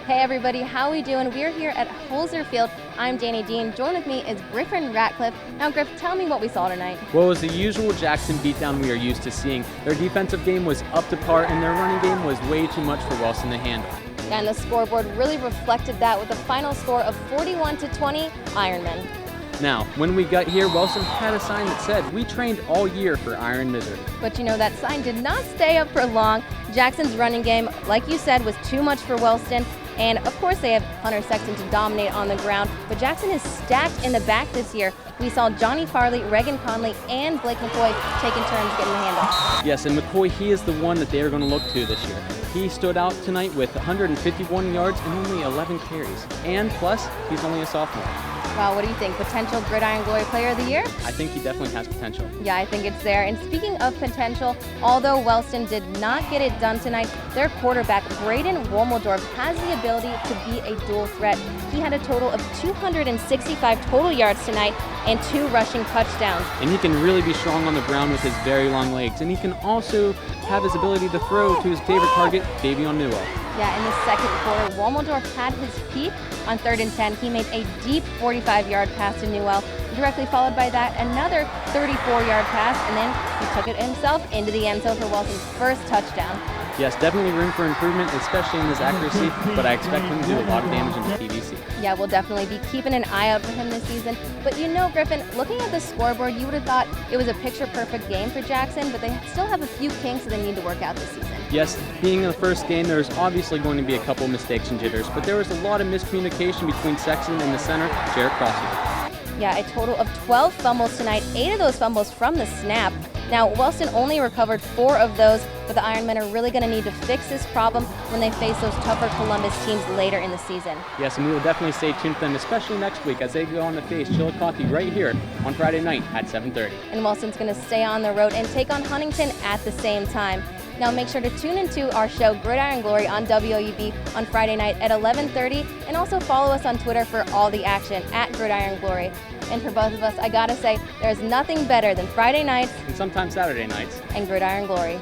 Hey everybody, how we doing? We're here at Holzer Field. I'm Dani Dean. Join with me is Griffin Ratcliffe. Now Griff, tell me what we saw tonight. Well, it was the usual Jackson beatdown we are used to seeing. Their defensive game was up to par and their running game was way too much for Wellston to handle. Yeah, and the scoreboard really reflected that with a final score of 41-20 Ironmen. Now, when we got here, Wellston had a sign that said, "We trained all year for Iron Misery." But you know, that sign did not stay up for long. Jackson's running game, like you said, was too much for Wellston. And of course they have Hunter Sexton to dominate on the ground, but Jackson is stacked in the back this year. We saw Johnny Farley, Reagan Conley, and Blake McCoy taking turns getting the handle. Yes, and McCoy, he is the one that they are going to look to this year. He stood out tonight with 151 yards and only 11 carries. And plus, he's only a sophomore. Wow, what do you think? Potential Gridiron Glory Player of the Year? I think he definitely has potential. Yeah, I think it's there. And speaking of potential, although Wellston did not get it done tonight, their quarterback, Braden Womeldorf, has the ability to be a dual threat. He had a total of 265 total yards tonight and 2 rushing touchdowns. And he can really be strong on the ground with his very long legs. And he can also have his ability to throw to his favorite target, Davion Newell. Yeah, in the second quarter, Womeldorf had his peak on 3rd and 10. He made a deep 45-yard pass to Newell. Directly followed by that, another 34-yard pass, and then he took it himself into the end zone for Wellston's first touchdown. Yes, definitely room for improvement, especially in his accuracy, but I expect him to do a lot of damage in the PVC. Yeah, we'll definitely be keeping an eye out for him this season. But you know, Griffin, looking at the scoreboard, you would have thought it was a picture-perfect game for Jackson, but they still have a few kinks that they need to work out this season. Yes, being in the first game, there's obviously going to be a couple mistakes and jitters, but there was a lot of miscommunication between Sexton and the center, Jared Crossy. Yeah, a total of 12 fumbles tonight, 8 of those fumbles from the snap. Now, Wellston only recovered 4 of those, but the Ironmen are really going to need to fix this problem when they face those tougher Columbus teams later in the season. Yes, and we will definitely stay tuned to them, especially next week as they go on to face Chillicothe right here on Friday night at 7:30. And Wellston's going to stay on the road and take on Huntington at the same time. Now make sure to tune into our show Gridiron Glory on WOUB on Friday night at 11:30, and also follow us on Twitter for all the action at Gridiron Glory. And for both of us, I gotta say, there's nothing better than Friday nights and sometimes Saturday nights and Gridiron Glory.